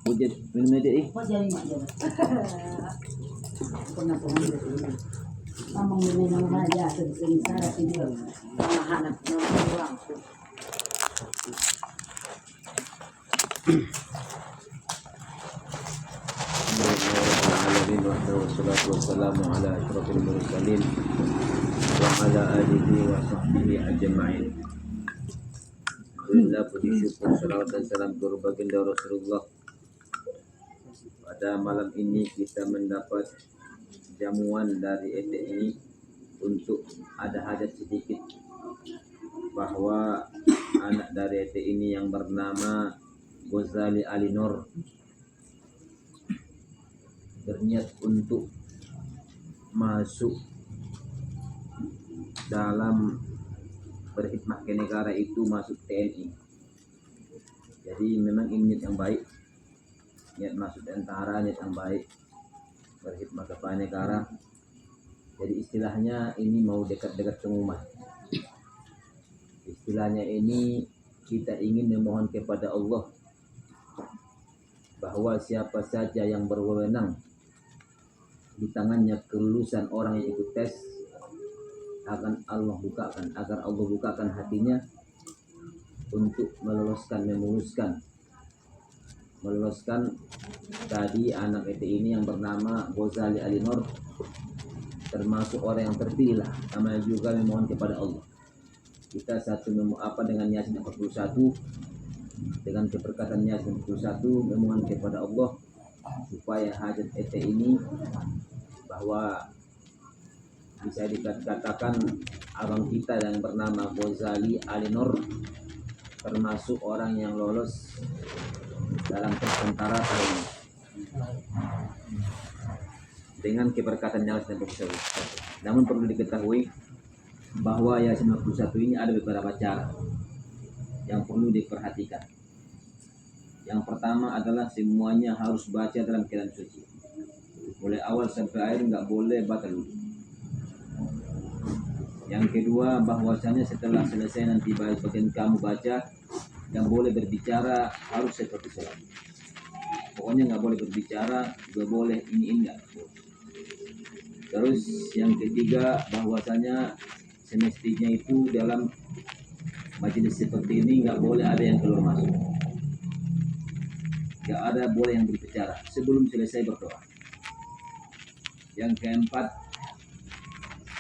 Hujan minum aja Kok jadi mak dia? Pernah pengambil ini. Mamang minum aja sebesar saya tidur. Anak-anak orang. Wassalatu wassalamu ala asyrafil mursalin wa ala alihi wa sahbihi ajma'in. Alhamdulillah, puji syukur salawat dan salam kepada baginda Rasulullah. Pada malam ini kita mendapat jamuan dari ET ini untuk ada hajat sedikit bahwa anak dari ET ini yang bernama Ghazali Alinor berniat untuk masuk dalam berkhidmat ke negara, itu masuk TNI. Jadi memang ini niat yang baik, niat masuk tentara, niat yang baik, berkhidmat kepada negara. Jadi istilahnya ini mau dekat-dekat pengumuman. Istilahnya ini kita ingin memohon kepada Allah bahwa siapa saja yang berwenang di tangannya kelulusan orang yang ikut tes, akan Allah bukakan, agar Allah bukakan hatinya untuk memuluskan tadi anak ET ini yang bernama Ghazali Alinor, termasuk orang yang terpilih lah. Namanya juga memohon kepada Allah. Kita dengan Yasin 41, dengan keberkatan Yasin 41 memohon kepada Allah supaya hajat ET ini, bahwa bisa dikatakan abang kita yang bernama Ghazali Alinor termasuk orang yang lolos dalam tes tentara tahun ini dengan keberkatan Yasin 41. Namun perlu diketahui bahwa Yasin 41 ini ada beberapa cara yang perlu diperhatikan. Yang pertama adalah semuanya harus baca dalam keadaan suci, mulai awal sampai akhir, nggak boleh batal wudu. Yang kedua, bahwasanya setelah selesai nanti bagian kamu baca, yang boleh berbicara harus seperti sholat. Pokoknya nggak boleh berbicara, nggak boleh ini enggak. Terus yang ketiga, bahwasanya semestinya itu dalam majelis seperti ini nggak boleh ada yang keluar masuk, nggak ada boleh yang berbicara sebelum selesai berdoa. Yang keempat,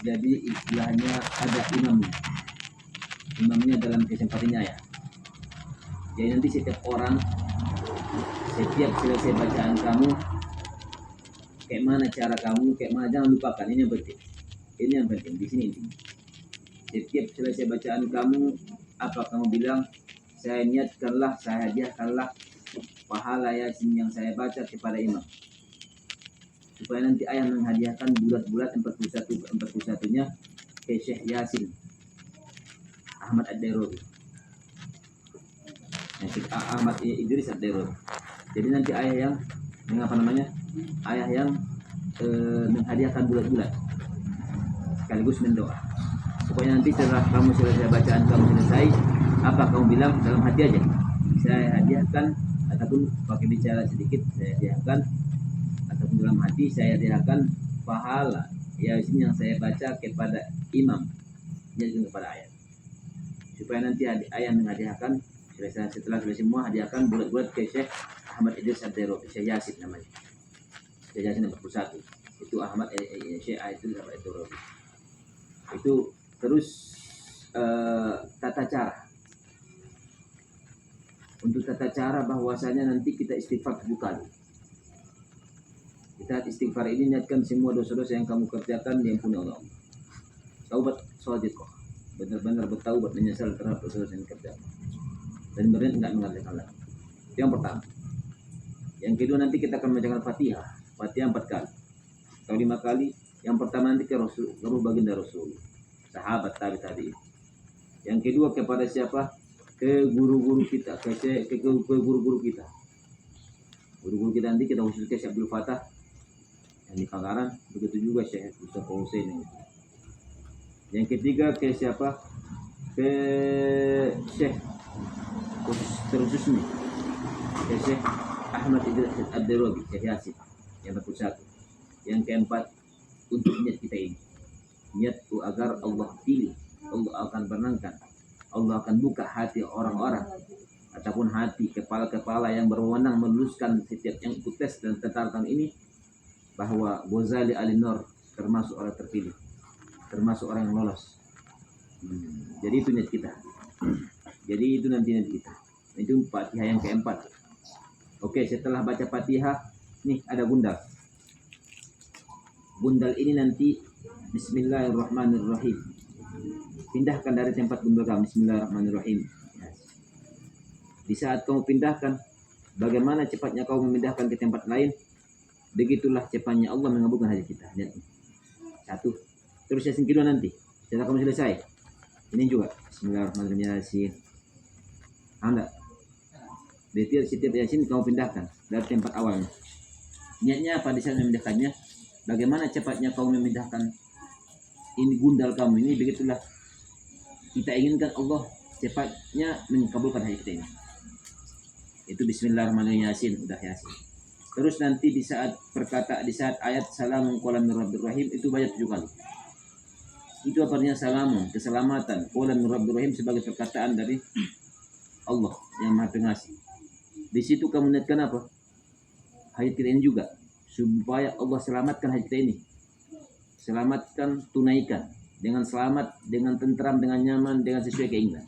jadi istilahnya ada imamnya dalam kesempatannya ya. Jadi nanti setiap orang, setiap selesai bacaan kamu, kayak mana cara kamu, kayak mana, jangan lupakan, ini yang penting. Ini yang penting di sini. Setiap selesai bacaan kamu, apa kamu bilang, saya niatkanlah, saya hadiahkanlah pahala Yasin yang saya baca kepada imam, supaya nanti ayah menghadiahkan bulat-bulat 41-nya ke Syekh Yasin Ahmad Ad-Dairawi, Syekh Ahmad Idris Ad-Dairawi. Jadi nanti ayah yang menghadiahkan bulat-bulat sekaligus mendoa. Pokoknya nanti setelah kamu selesai bacaan kamu selesai, apa kamu bilang dalam hati aja, saya hadiahkan, ataupun pakai bicara sedikit, saya hadiahkan, ataupun dalam hati saya hadiahkan pahala Yasin yang saya baca kepada imam, jadi kepada ayah, supaya nanti ayah menghadiahkan setelah selesai semua, hadiahkan bulat-bulat ke Syekh Ahmad Idris Ad-Dairawi, Syekh Yasin namanya, Syekh Yasin 41 itu Ahmad Syekh Idris Ad-Dairawi. Itu terus tata cara. Untuk tata cara, bahwasanya nanti kita istighfar 7 kali. Kita istighfar ini niatkan semua dosa-dosa yang kamu kerjakan diampuni Allah. Taubat shadiqah, benar-benar bertaubat, menyesal terhadap dosa-dosa yang kerjakan, dan berniat enggak mengerjakan lagi. Itu yang pertama. Yang kedua, nanti kita akan membacakan Fatihah 4 kali atau 5 kali. Yang pertama nanti ke Rasul, seluruh baginda Rasul, sahabat tabi. Yang kedua kepada siapa? Ke guru-guru kita, ke guru-guru kita. Guru-guru kita nanti kita khusus ke Syekh Abdul Fatah yang di Pagaran, begitu juga Syekh Mustafa Hussein. Yang ketiga ke siapa? Ke Syekh khusus nih, ke Syekh Ahmad Idris Ad-Darabi, Syekh Yasin. Yang 41. Yang keempat, untuk niat kita ini. Niat itu agar Allah pilih, Allah akan benangkan, Allah akan buka hati orang-orang ataupun hati kepala-kepala yang berwenang meluluskan setiap yang ikut tes dan tentang ini, bahwa Ghazali Alinor termasuk orang terpilih, termasuk orang yang lolos. Jadi itu niat kita. Jadi itu nanti niat kita. Itu Fatihah yang keempat. Oke, setelah baca Fatihah, nih ada gundal. Gundal ini nanti Bismillahirrahmanirrahim. Pindahkan dari tempat gundal kamu. Bismillahirrahmanirrahim. Di saat kamu pindahkan, bagaimana cepatnya kamu memindahkan ke tempat lain, begitulah cepatnya Allah mengabulkan hajat kita. Lihat. Satu. Terus Yasin kedua nanti. Setelah kamu selesai, ini juga Bismillahirrahmanirrahim Yasin. Anda. Berarti setiap Yasin kamu pindahkan dari tempat awalnya. Niatnya apa di saat memindahkannya? Bagaimana cepatnya kamu memindahkan ini gundal kamu ini, begitulah kita inginkan Allah cepatnya mengabulkan hajat kita ini. Itu Bismillahirrahmanirrahim Yasin, udah Yasin. Terus nanti di saat di saat ayat salamun qawlan mir rabbir rahim itu banyak 7 kali. Itu artinya salamun, keselamatan, qawlan mir rabbir rahim sebagai perkataan dari Allah yang Maha Pengasih. Di situ kamu niatkan apa? Hajat kita ini juga, supaya Allah selamatkan hajat kita ini. Selamatkan, tunaikan dengan selamat, dengan tentram, dengan nyaman, dengan sesuai keinginan.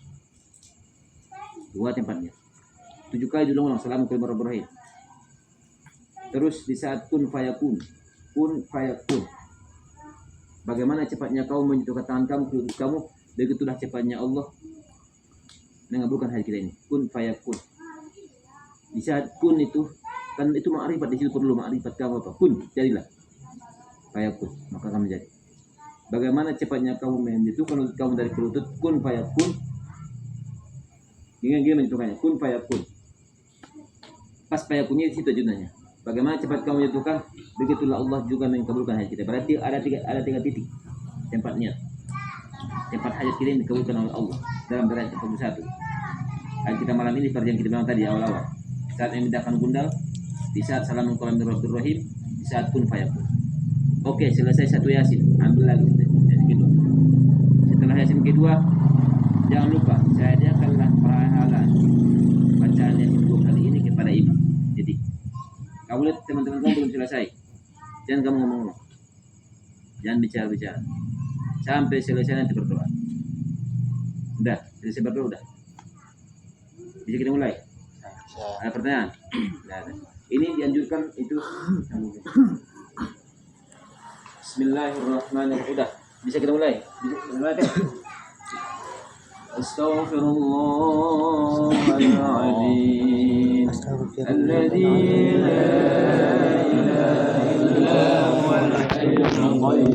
2 tempatnya. 7 kali diulang-ulang salamun qawlan mir rabbir rahim. Terus di saat kun fayakun, bagaimana cepatnya kamu menyentuhkan tangan kamu ke kamu, begitulah cepatnya Allah mengabulkan hajat kita ini. Kun fayakun. Di saat kun itu kan itu ma'rifat, di situ perlu ma'rifat kamu apa? Kun, jadilah. Fayakun, maka kamu jadi. Bagaimana cepatnya kamu menyentuhkan kamu dari perutut, kun fayakun. Gimana menyentuhkannya? Kun fayakun. Pas fayakunnya di situ junanya. Bagaimana cepat kamu menyentuhkan, begitulah Allah juga mengabulkan hajat kita. Berarti ada tiga titik tempat niat. Tempat hajat kita yang dikabulkan oleh Allah dalam derajat 41. Ayat kita malam ini seperti yang kita bilang tadi awal-awal. Saat memindahkan gundal, di saat salamun qawlan mir rabbir rahim, di saat kun fayakun. Oke, selesai 1 Yasin, ambil lagi Yasin kedua. Setelah Yasin kedua, jangan lupa saya hadiahkanlah pahala bacaan Yasin 2 kali ini kepada imam. Jadi kamu lihat teman-teman kamu belum selesai, jangan kamu ngomong, jangan bicara-bicara sampai selesai, nanti berdoa. Udah, selesai berdoa udah. Bisa kita mulai? Ada pertanyaan? Nah, ini dianjurkan itu. Bismillahirrahmanirrahim. Udah, bisa kita mulai? Bisa mulai kan? Astaghfirullahaladzim alladzi la ilaha illa huwal hayyul qayyum.